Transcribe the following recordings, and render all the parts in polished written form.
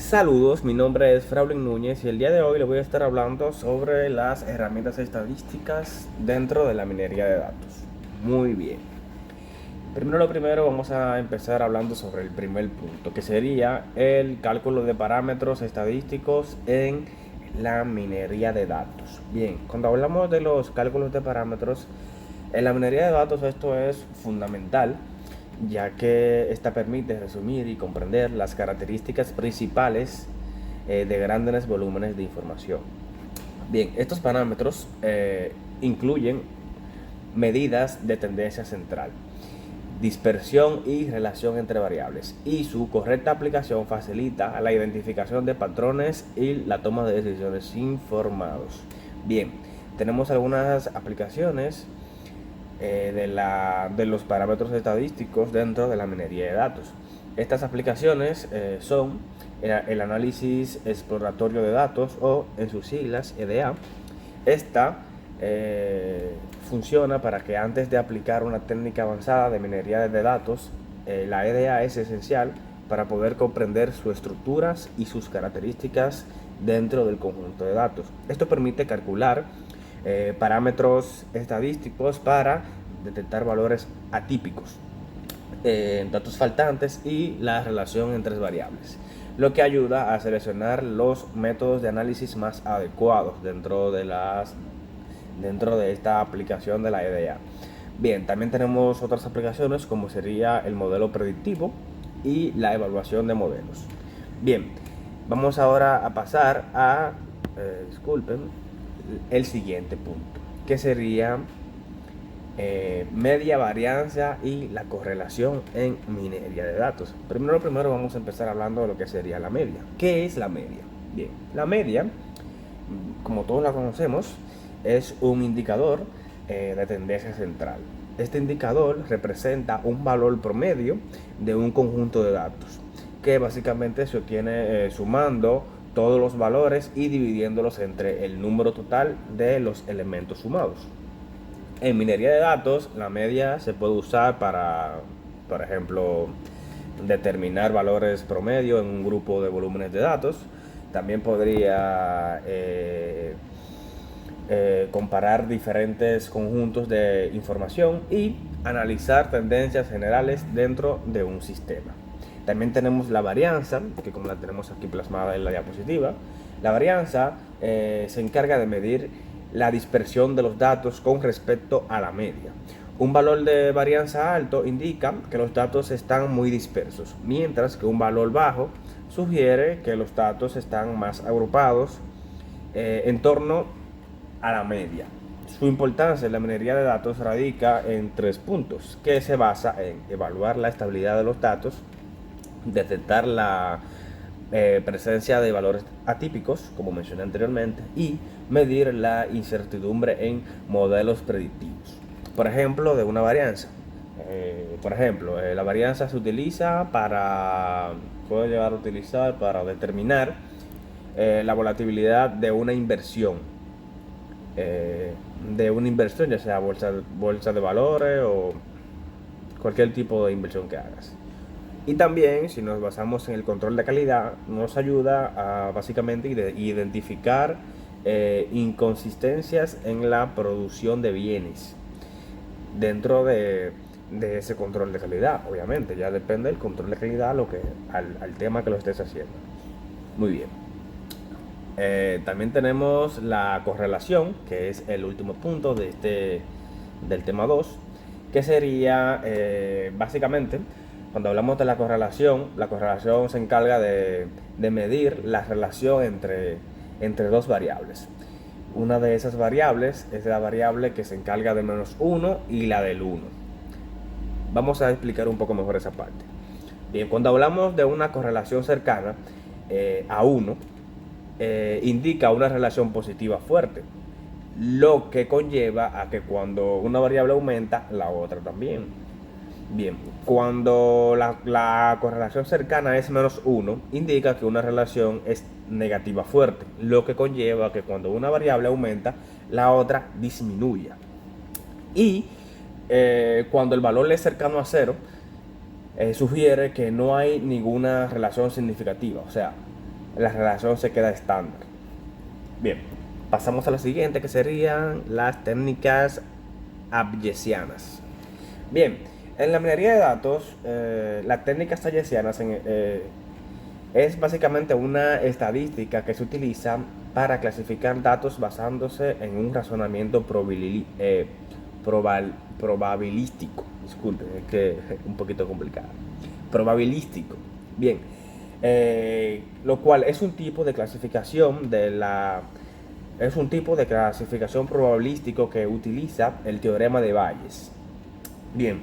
Saludos, mi nombre es Fraulin Núñez y el día de hoy le voy a estar hablando sobre las herramientas estadísticas dentro de la minería de datos. Muy bien. Primero vamos a empezar hablando sobre el primer punto, que sería el cálculo de parámetros estadísticos en la minería de datos. Bien, cuando hablamos de los cálculos de parámetros en la minería de datos, esto es fundamental, ya que esta permite resumir y comprender las características principales de grandes volúmenes de información. Bien, estos parámetros incluyen medidas de tendencia central, dispersión y relación entre variables, y su correcta aplicación facilita la identificación de patrones y la toma de decisiones informados. Bien, tenemos algunas aplicaciones de los parámetros estadísticos dentro de la minería de datos. Estas aplicaciones son el análisis exploratorio de datos, o en sus siglas EDA. Esta funciona para que antes de aplicar una técnica avanzada de minería de datos, la EDA es esencial para poder comprender sus estructuras y sus características dentro del conjunto de datos. Esto permite calcular parámetros estadísticos para detectar valores atípicos, datos faltantes y la relación entre variables, lo que ayuda a seleccionar los métodos de análisis más adecuados dentro de esta aplicación de la EDA. Bien, también tenemos otras aplicaciones como sería el modelo predictivo y la evaluación de modelos. Bien, vamos ahora a pasar a el siguiente punto, que sería media varianza y la correlación en minería de datos. Primero vamos a empezar hablando de lo que sería la media. ¿Qué es la media? Bien, la media, como todos la conocemos, es un indicador de tendencia central. Este indicador representa un valor promedio de un conjunto de datos, que básicamente se obtiene sumando todos los valores y dividiéndolos entre el número total de los elementos sumados. En minería de datos, la media se puede usar para, por ejemplo, determinar valores promedio en un grupo de volúmenes de datos. También podría comparar diferentes conjuntos de información y analizar tendencias generales dentro de un sistema. También tenemos la varianza, que como la tenemos aquí plasmada en la diapositiva. La varianza se encarga de medir la dispersión de los datos con respecto a la media. Un valor de varianza alto indica que los datos están muy dispersos, mientras que un valor bajo sugiere que los datos están más agrupados en torno a la media. Su importancia en la minería de datos radica en 3 puntos, que se basa en evaluar la estabilidad de los datos, detectar la presencia de valores atípicos, como mencioné anteriormente, y medir la incertidumbre en modelos predictivos. Por ejemplo, de una varianza. La varianza se utiliza puede llegar a utilizar para determinar la volatilidad de una inversión, ya sea bolsa de valores o cualquier tipo de inversión que hagas. Y también, si nos basamos en el control de calidad, nos ayuda a básicamente identificar inconsistencias en la producción de bienes dentro de ese control de calidad. Obviamente, ya depende del control de calidad al tema que lo estés haciendo. Muy bien. También tenemos la correlación, que es el último punto del tema 2, que sería básicamente, cuando hablamos de la correlación se encarga de medir la relación entre dos variables. Una de esas variables es la variable que se encarga del -1 y la del 1. Vamos a explicar un poco mejor esa parte. Bien, cuando hablamos de una correlación cercana a 1, indica una relación positiva fuerte, lo que conlleva a que cuando una variable aumenta, la otra también. Bien, cuando la correlación cercana es -1, indica que una relación es negativa fuerte, lo que conlleva que cuando una variable aumenta, la otra disminuya. Y cuando el valor es cercano a 0, sugiere que no hay ninguna relación significativa. O sea, la relación se queda estándar. Bien, pasamos a la siguiente, que serían las técnicas bayesianas. Bien, en la minería de datos, las técnicas bayesianas es básicamente una estadística que se utiliza para clasificar datos basándose en un razonamiento probabilístico. Disculpen, es que es un poquito complicado. Probabilístico. Bien, lo cual es un tipo de clasificación probabilístico que utiliza el teorema de Bayes. Bien,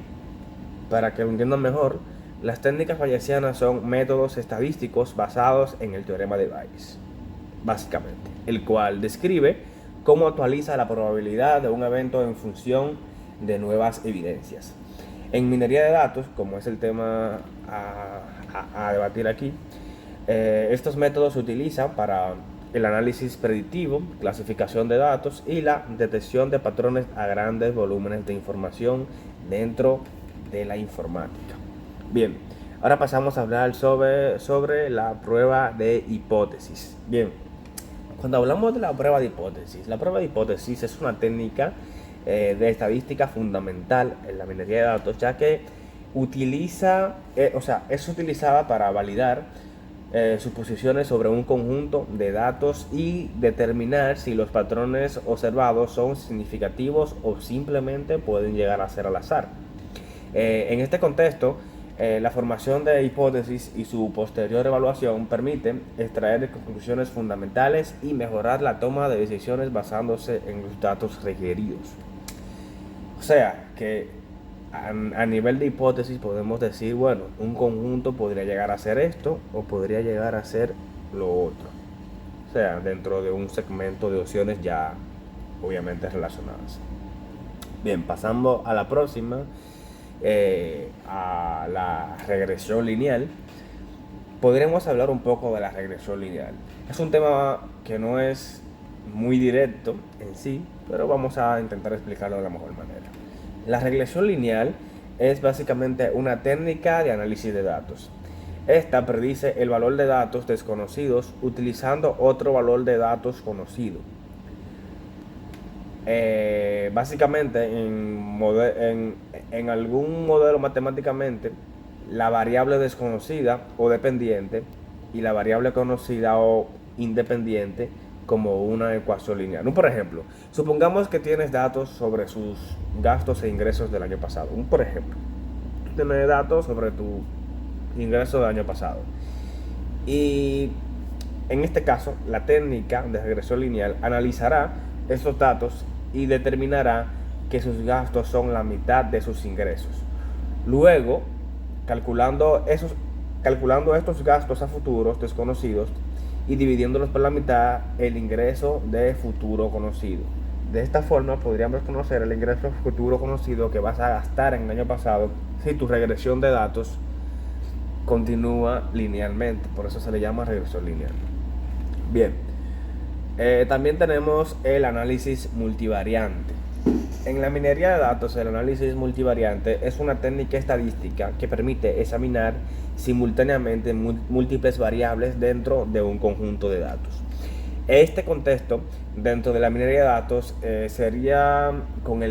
para que lo entiendan mejor, las técnicas bayesianas son métodos estadísticos basados en el teorema de Bayes, básicamente, el cual describe cómo actualiza la probabilidad de un evento en función de nuevas evidencias. En minería de datos, como es el tema a debatir aquí, estos métodos se utilizan para el análisis predictivo, clasificación de datos y la detección de patrones a grandes volúmenes de información dentro de la informática. Bien, ahora pasamos a hablar sobre la prueba de hipótesis. Bien, cuando hablamos de la prueba de hipótesis es una técnica de estadística fundamental en la minería de datos, ya que es utilizada para validar suposiciones sobre un conjunto de datos y determinar si los patrones observados son significativos o simplemente pueden llegar a ser al azar. En este contexto, la formación de hipótesis y su posterior evaluación permiten extraer conclusiones fundamentales y mejorar la toma de decisiones basándose en los datos requeridos. O sea que a nivel de hipótesis podemos decir, bueno, un conjunto podría llegar a ser esto o podría llegar a ser lo otro. O sea, dentro de un segmento de opciones ya obviamente relacionadas. Bien, pasando a la próxima, a la regresión lineal. Podremos hablar un poco de la regresión lineal. Es un tema que no es muy directo en sí, pero vamos a intentar explicarlo de la mejor manera. La regresión lineal es básicamente una técnica de análisis de datos. Esta predice el valor de datos desconocidos utilizando otro valor de datos conocido. Básicamente en algún modelo matemáticamente, la variable desconocida o dependiente y la variable conocida o independiente como una ecuación lineal. Por ejemplo, supongamos que tienes datos sobre sus gastos e ingresos del año pasado. Por ejemplo, tienes datos sobre tu ingreso del año pasado. Y en este caso, la técnica de regresión lineal analizará esos datos y determinará que sus gastos son la mitad de sus ingresos. Luego, calculando estos gastos a futuros desconocidos y dividiéndolos por la mitad el ingreso de futuro conocido. De esta forma podríamos conocer el ingreso futuro conocido que vas a gastar en el año pasado si tu regresión de datos continúa linealmente. Por eso se le llama regresión lineal. Bien, también tenemos el análisis multivariante. En la minería de datos, el análisis multivariante es una técnica estadística que permite examinar simultáneamente múltiples variables dentro de un conjunto de datos. Este contexto dentro de la minería de datos sería como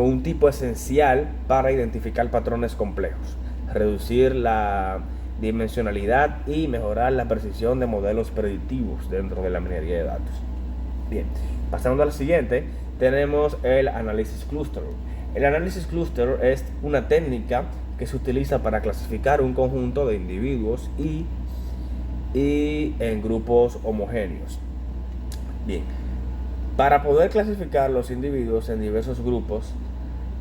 un tipo esencial para identificar patrones complejos, reducir la dimensionalidad y mejorar la precisión de modelos predictivos dentro de la minería de datos. Bien, pasando al siguiente, tenemos el análisis clúster. El análisis clúster es una técnica que se utiliza para clasificar un conjunto de individuos y en grupos homogéneos. Bien, para poder clasificar los individuos en diversos grupos,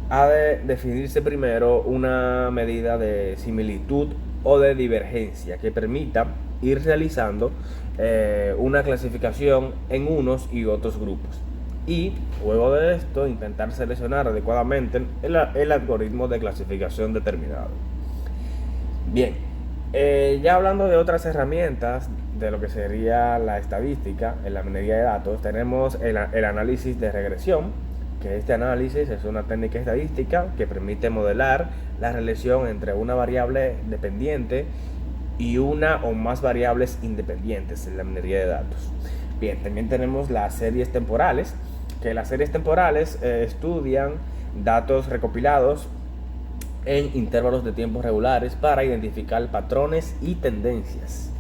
ha de definirse primero una medida de similitud o de divergencia que permita ir realizando una clasificación en unos y otros grupos. Y luego de esto intentar seleccionar adecuadamente el algoritmo de clasificación determinado. Bien, ya hablando de otras herramientas de lo que sería la estadística en la minería de datos, tenemos el análisis de regresión, que este análisis es una técnica estadística que permite modelar la relación entre una variable dependiente y una o más variables independientes en la minería de datos. Bien, también tenemos las series temporales, que las series temporales estudian datos recopilados en intervalos de tiempo regulares para identificar patrones y tendencias.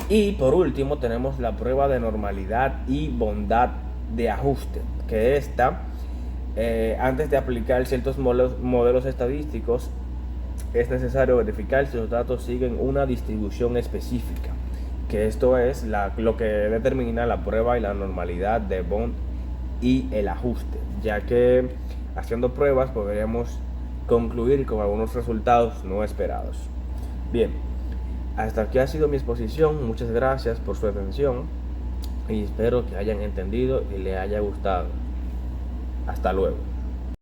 Y por último tenemos la prueba de normalidad y bondad de ajuste, que esta, antes de aplicar ciertos modelos estadísticos, es necesario verificar si los datos siguen una distribución específica, que esto es lo que determina la prueba y la normalidad de Bond y el ajuste, ya que haciendo pruebas podríamos concluir con algunos resultados no esperados. Bien, hasta aquí ha sido mi exposición. Muchas gracias por su atención y espero que hayan entendido y les haya gustado. Hasta luego.